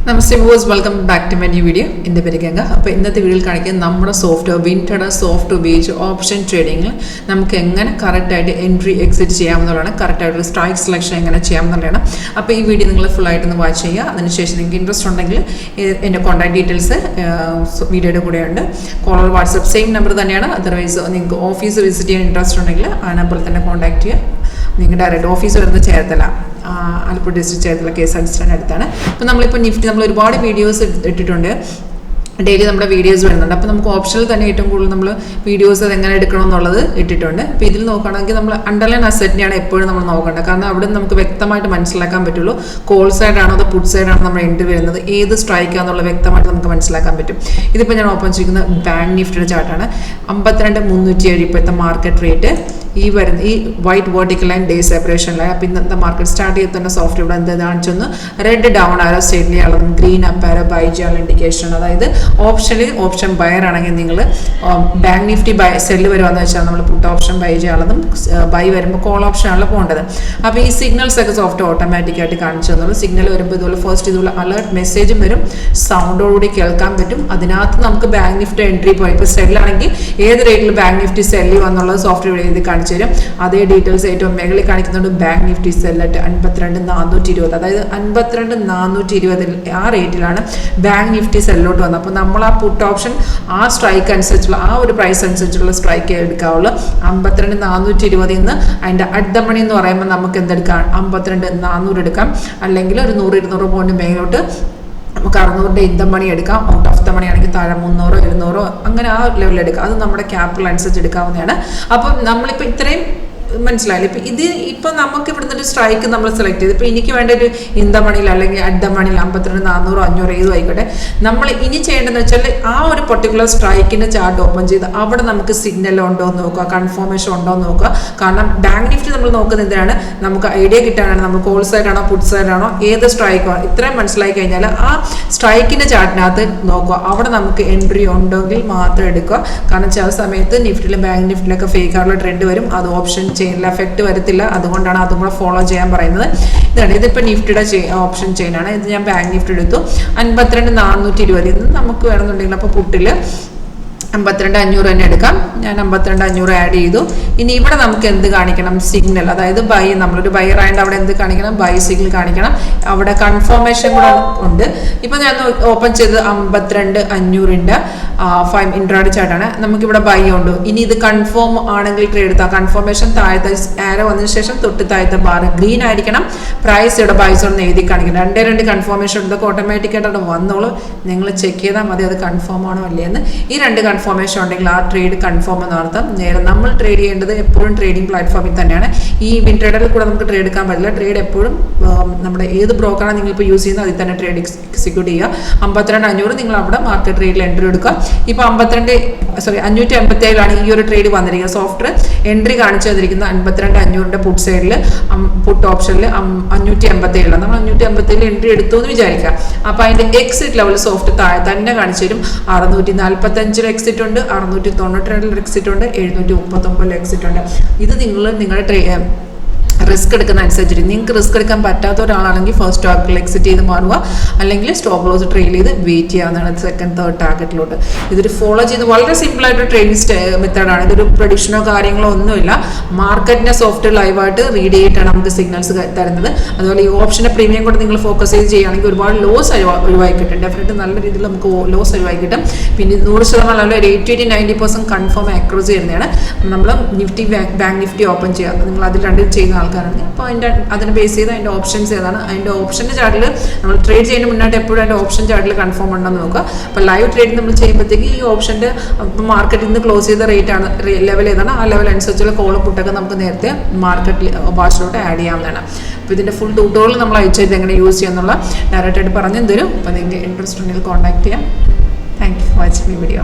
Namaste viewers, welcome back to my new video. In the video, അപ്പോൾ ഇന്നത്തെ വീഡിയോയിൽ കാണിക്കുന്നത് നമ്മുടെ സോഫ്റ്റ് വിൻറ്റഡ് സോഫ്റ്റ് ഉപയോഗിച്ച് ഓപ്ഷൻ ട്രേഡിംഗിൽ നമുക്ക് എങ്ങനെ കറക്റ്റായിട്ട് എൻട്രി എക്സിറ്റ് ചെയ്യാമെന്നുള്ളതാണ്, കറക്റ്റായിട്ട് സ്ട്രൈക്ക് സെലക്ഷൻ എങ്ങനെ ചെയ്യാമെന്നുള്ളതാണ്. അപ്പോൾ ഈ വീഡിയോ നിങ്ങൾ ഫുള്ളായിട്ടൊന്ന് വാച്ച് ചെയ്യുക. അതിനുശേഷം നിങ്ങൾക്ക് ഇൻട്രസ്റ്റ് ഉണ്ടെങ്കിൽ എൻ്റെ കോൺടാക്ട് ഡീറ്റെയിൽസ് വീഡിയോയുടെ കൂടെയുണ്ട്. കോൾ വാട്സപ്പ് സെയിം നമ്പർ തന്നെയാണ്. അതർവൈസ് നിങ്ങൾക്ക് ഓഫീസ് വിസിറ്റ് ചെയ്യാൻ ഇൻട്രസ്റ്റ് ഉണ്ടെങ്കിൽ ആ നമ്പറിൽ തന്നെ കോൺടാക്ട് ചെയ്യുക. നിങ്ങൾ ഡയറക്റ്റ് ഓഫീസ് വരുന്നത് ചേർത്തല, ആലപ്പുഴ ഡിസ്ട്രിക്ട് ചേർത്തല KSRTC അടുത്താണ്. അപ്പോൾ നമ്മളിപ്പോൾ നിഫ്റ്റി നമ്മൾ ഒരുപാട് വീഡിയോസ് ഇട്ടിട്ടുണ്ട്, ഡെയിലി നമ്മുടെ വീഡിയോസ് വരുന്നുണ്ട്. അപ്പോൾ നമുക്ക് ഓപ്ഷനിൽ തന്നെ ഏറ്റവും കൂടുതൽ നമ്മൾ വീഡിയോസ് അതെങ്ങനെ എടുക്കണം എന്നുള്ളത് ഇട്ടിട്ടുണ്ട്. അപ്പോൾ ഇതിൽ നോക്കുകയാണെങ്കിൽ നമ്മൾ അണ്ടർലൈൻ അസറ്റിനെയാണ് എപ്പോഴും നമ്മൾ നോക്കേണ്ടത്. കാരണം അവിടെ നമുക്ക് വ്യക്തമായിട്ട് മനസ്സിലാക്കാൻ പറ്റുള്ളൂ കോൾ സൈഡാണോ അതോ പുട്ട് സൈഡാണോ നമ്മൾ എൻട്രി വരുന്നത്, ഏത് സ്ട്രൈക്കാണെന്നുള്ള വ്യക്തമായിട്ട് നമുക്ക് മനസ്സിലാക്കാൻ പറ്റും. ഇതിപ്പോൾ ഞാൻ ഓപ്പൺ ചെയ്യുന്ന ബാങ്ക് നിഫ്റ്റിയുടെ ചാർട്ടാണ്. 52,307 ഇപ്പോഴത്തെ മാർക്കറ്റ് റേറ്റ്. ഈ white vertical line day separation line. അപ്പോൾ ഇന്നത്തെ മാർക്കറ്റ് സ്റ്റാർട്ട് ചെയ്ത് തന്നെ സോഫ്റ്റ് ഇവിടെ എന്ത് കാണിച്ചൊന്ന് റെഡ് ഡൗൺ ആരോ സ്റ്റേറ്റ്ലി അളവ്, ഗ്രീൻ അപ്പ് ആരോ ബൈ ചെയ്യാനുള്ള ഇൻഡിക്കേഷൻ. അതായത് ഓപ്ഷൻ ബയർ ആണെങ്കിൽ നിങ്ങൾ ബാങ്ക് നിഫ്റ്റി സെല്ല് വരുവാന്ന് വെച്ചാൽ നമ്മൾ പുട്ട് ഓപ്ഷൻ ബൈ ചെയ്യാനുള്ളതും, ബൈ വരുമ്പോൾ കോൾ ഓപ്ഷനാണല്ലോ പോകേണ്ടത്. അപ്പോൾ ഈ സിഗ്നൽസ് ഒക്കെ സോഫ്റ്റ് ഓട്ടോമാറ്റിക്കായിട്ട് കാണിച്ചു തന്നുള്ളൂ. സിഗ്നൽ വരുമ്പോൾ ഇതുപോലെ ഫസ്റ്റ് ഇതുപോലെ അലേർട്ട് മെസ്സേജും വരും, സൗണ്ടോടുകൂടി കേൾക്കാൻ പറ്റും. അതിനകത്ത് നമുക്ക് ബാങ്ക് നിഫ്റ്റി എൻട്രി പോയി ഇപ്പോൾ സെല്ലാണെങ്കിൽ ഏത് റേറ്റിൽ ബാങ്ക് നിഫ്റ്റി സെല്ല് വന്നുള്ളത് സോഫ്റ്റ്വെയർ എഴുതി കാണിച്ചു തരും. അതേ ഡീറ്റെയിൽസ് ഏറ്റവും മേഖലയിൽ കാണിക്കുന്നുണ്ട്. ബാങ്ക് നിഫ്റ്റി സെല്ലറ്റ് 52,420, അതായത് 52,420 ആ റേറ്റിലാണ് ബാങ്ക് നിഫ്റ്റി സെല്ലോട്ട് വന്നത്. അപ്പോൾ നമ്മൾ ആ പുട്ട് ഓപ്ഷൻ ആ സ്ട്രൈക്ക് അനുസരിച്ചുള്ള ആ ഒരു പ്രൈസ് അനുസരിച്ചുള്ള സ്ട്രൈക്ക് എടുക്കാവുള്ളൂ. 52,420 നിന്ന് അതിൻ്റെ അറ്റ് ദ മണി എന്ന് പറയുമ്പോൾ നമുക്ക് എന്തെടുക്കാം, 52,400 എടുക്കാം. അല്ലെങ്കിൽ ഒരു 100-200 പോയിന്റ് മേലോട്ട് നമുക്ക് 600 ഇൻ ദ മണി എടുക്കാം. ഔട്ട് ഓഫ് ദ മണി ആണെങ്കിൽ താഴെ 300-200 അങ്ങനെ ആ ലെവലിൽ എടുക്കാം. അത് നമ്മുടെ ക്യാപിറ്റൽ അനുസരിച്ച് എടുക്കാവുന്നതാണ്. അപ്പം നമ്മളിപ്പോൾ ഇത്രയും മനസ്സിലായില്ല. ഇപ്പം നമുക്ക് ഇവിടുന്ന് ഒരു സ്ട്രൈക്ക് നമ്മൾ സെലക്ട് ചെയ്ത് ഇപ്പോൾ എനിക്ക് വേണ്ട ഒരു ഇൻ ദ മണിയിൽ അല്ലെങ്കിൽ അറ്റ് ദ മണിയിൽ 52,400-500 ഏതും ആയിക്കോട്ടെ, നമ്മൾ ഇനി ചെയ്യേണ്ടതെന്ന് വെച്ചാൽ ആ ഒരു പെർട്ടിക്കുലർ സ്ട്രൈക്കിൻ്റെ ചാർട്ട് ഓപ്പൺ ചെയ്ത് അവിടെ നമുക്ക് സിഗ്നൽ ഉണ്ടോ എന്ന് നോക്കുക, കൺഫർമേഷൻ ഉണ്ടോ എന്ന് നോക്കുക. കാരണം ബാങ്ക് നിഫ്റ്റി നമ്മൾ നോക്കുന്നത് എന്തിനാണ്, നമുക്ക് ഐഡിയ കിട്ടാനാണ്. നമ്മൾ കോൾ സൈഡാണോ പുട്ട് സൈഡാണോ ഏത് സ്ട്രൈക്കോ ഇത്രയും മനസ്സിലാക്കി കഴിഞ്ഞാൽ ആ സ്ട്രൈക്കിൻ്റെ ചാർട്ടിനകത്ത് നോക്കുക. അവിടെ നമുക്ക് എൻട്രി ഉണ്ടെങ്കിൽ മാത്രം എടുക്കുക. കാരണം ചില സമയത്ത് നിഫ്റ്റിയിലും ബാങ്ക് നിഫ്റ്റിയിലൊക്കെ ഫേക്ക് ആയിട്ടുള്ള ട്രെൻഡ് വരും. അത് ഓപ്ഷൻ ചെയിനിൽ എഫക്റ്റ് വരത്തില്ല. അതുകൊണ്ടാണ് അതും കൂടെ ഫോളോ ചെയ്യാൻ പറയുന്നത്. ഇതാണ് ഇതിപ്പോൾ നിഫ്റ്റിയുടെ ഓപ്ഷൻ ചെയിനാണ്. ഇത് ഞാൻ ബാങ്ക് നിഫ്റ്റി എടുത്തു. 52,420 ഇത് നമുക്ക് വേണമെന്നുണ്ടെങ്കിൽ അപ്പോൾ പുട്ടിൽ 52,500 തന്നെ എടുക്കാം. ഞാൻ 52,500 ആഡ് ചെയ്തു. ഇനി ഇവിടെ നമുക്ക് എന്ത് കാണിക്കണം, സിഗ്നൽ, അതായത് ബൈ, നമ്മളൊരു ബൈ ആയതുകൊണ്ട് അവിടെ എന്ത് കാണിക്കണം, ബൈ സിഗ്നൽ കാണിക്കണം. അവിടെ കൺഫർമേഷൻ കൂടെ ഉണ്ട്. ഇപ്പം ഞാൻ ഓപ്പൺ ചെയ്ത് 52,500ൻ്റെ 5 ഇൻട്രാഡേ ചാർട്ടാണ്. നമുക്കിവിടെ ബൈ ഉണ്ട്. ഇനി ഇത് കൺഫേം ആണെങ്കിൽ ട്രേഡ് എടുത്താൽ കൺഫർമേഷൻ താഴത്തെ ആരോ വന്നതിന് ശേഷം തൊട്ട് താഴത്തെ ബാർ ഗ്രീൻ ആയിരിക്കണം. പ്രൈസ് ഇവിടെ ബൈസ് ഒന്ന് എഴുതി കാണിക്കണം. 2 കൺഫർമേഷൻ ഇതൊക്കെ ഓട്ടോമാറ്റിക്കായിട്ട് അവിടെ വന്നോളൂ. നിങ്ങൾ ചെക്ക് ചെയ്താൽ മതി അത് കൺഫേം ആണോ അല്ലേന്ന്. ഈ 2 കൺഫർമേഷൻ ഉണ്ടെങ്കിൽ ആ ട്രേഡ് കൺഫേം എന്ന് അർത്ഥം. നേരെ നമ്മൾ ട്രേഡ് ചെയ്യേണ്ടത് എപ്പോഴും ട്രേഡിംഗ് പ്ലാറ്റ്ഫോമിൽ തന്നെയാണ്. ഈ വിൻട്രേഡറിൽ കൂടെ നമുക്ക് ട്രേഡ് എടുക്കാൻ പറ്റില്ല. ട്രേഡ് എപ്പോഴും നമ്മുടെ ഏത് ബ്രോക്കറാണ് നിങ്ങളിപ്പോൾ യൂസ് ചെയ്യുന്നത് അതിൽ തന്നെ ട്രേഡ് എക്സിക്യൂട്ട് ചെയ്യുക. 52,500 നിങ്ങൾ അവിടെ മാർക്കറ്റ് റേറ്റിൽ എൻട്രി എടുക്കുക. ഇപ്പോൾ 587 ഈ ഒരു ട്രേഡ് വന്നിരിക്കുന്നത്. സോഫ്റ്റ്വെയർ എൻട്രി കാണിച്ചു തന്നിരിക്കുന്ന 52,500ൻ്റെ പുട്ട് സൈഡിൽ പുട്ട് ഓപ്ഷനിൽ 587 നമ്മൾ 587 എൻട്രി എടുത്തു എന്ന് വിചാരിക്കുക. അപ്പോൾ അതിൻ്റെ എക്സിറ്റ് ലെവൽ സോഫ്റ്റ് താഴെ തന്നെ കാണിച്ചു തരും. 645 എക്സിറ്റ് ഉണ്ട്, 692 എക്സിറ്റ് ഉണ്ട്, 739 എക്സിറ്റ് ഉണ്ട്. ഇത് നിങ്ങളുടെ റിസ്ക് എടുക്കുന്ന അനുസരിച്ചിട്ട് നിങ്ങൾക്ക് റിസ്ക് എടുക്കാൻ പറ്റാത്ത ഒരാളാണെങ്കിൽ ഫസ്റ്റ് ടാർഗറ്റിൽ എക്സിറ്റ് ചെയ്ത് മാറുക, അല്ലെങ്കിൽ സ്റ്റോപ്പ് ലോസ് ട്രെയിൽ ചെയ്ത് വെയിറ്റ് ചെയ്യാവുന്നതാണ് സെക്കൻഡ് തേർഡ് ടാർഗറ്റിലോട്ട്. ഇതൊരു ഫോളോ ചെയ്ത് വളരെ സിമ്പിളായിട്ട് ട്രേഡിംഗ് മെത്തേഡാണ്. ഇതൊരു പ്രഡിക്ഷനോ കാര്യങ്ങളോ ഒന്നുമില്ല. മാർക്കറ്റിനെ സോഫ്റ്റ് ലൈവായിട്ട് റീഡ് ചെയ്തിട്ടാണ് നമുക്ക് സിഗ്നൽസ് തരുന്നത്. അതുപോലെ ഈ ഓപ്ഷൻ്റെ പ്രീമിയം കൂടെ നിങ്ങൾ ഫോക്കസ് ചെയ്ത് ചെയ്യുകയാണെങ്കിൽ ഒരുപാട് ലോസ് ഒഴിവായി കിട്ടും. ഡെഫിനറ്റ് നല്ല രീതിയിൽ നമുക്ക് ലോസ് ഒഴിവായി കിട്ടും. പിന്നെ 100% അല്ല, ഒരു 80-90% കൺഫേം അക്രോസ് ചെയ്യുന്നതാണ്. നമ്മൾ നിഫ്റ്റി ബാങ്ക് നിഫ്റ്റി ഓപ്പൺ ചെയ്യുക. നിങ്ങൾ അതിൽ രണ്ടും ചെയ്യുന്ന ആൾക്കാരാണ്. അപ്പോൾ അതിനെ ബേസ് ചെയ്ത് അതിൻ്റെ ഓപ്ഷൻസ് ഏതാണ്, അതിൻ്റെ ഓപ്ഷൻ്റെ ചാർട്ടിൽ നമ്മൾ ട്രേഡ് ചെയ്യുന്ന മുന്നായിട്ട് എപ്പോഴും അതിൻ്റെ ഓപ്ഷൻ ചാർട്ടിൽ കൺഫേം ഉണ്ടെന്ന് നോക്കുക. അപ്പോൾ ലൈവ് ട്രേഡിംഗ് നമ്മൾ ചെയ്യുമ്പോഴത്തേക്ക് ഈ ഓപ്ഷൻ്റെ മാർക്കറ്റിൽ നിന്ന് ക്ലോസ് ചെയ്ത റേറ്റ് ആണ്, ലെവൽ ഏതാണ് ആ ലെവൽ അനുസരിച്ചുള്ള കോൾ പുട്ടൊക്കെ നമുക്ക് നേരത്തെ മാർക്കറ്റിൽ വാച്ചിലോട്ട് ആഡ് ചെയ്യാവുന്നതാണ്. അപ്പോൾ ഇതിൻ്റെ ഫുൾ ട്യൂട്ടോറിയൽ നമ്മൾ അയച്ചത് എങ്ങനെ യൂസ് ചെയ്യുന്നുള്ള ഡയറക്റ്റായിട്ട് പറഞ്ഞു തരും. അപ്പോൾ നിങ്ങൾക്ക് ഇൻട്രസ്റ്റ് ഉണ്ടെങ്കിൽ കോൺടാക്ട് ചെയ്യാം. Thank you for watching my video.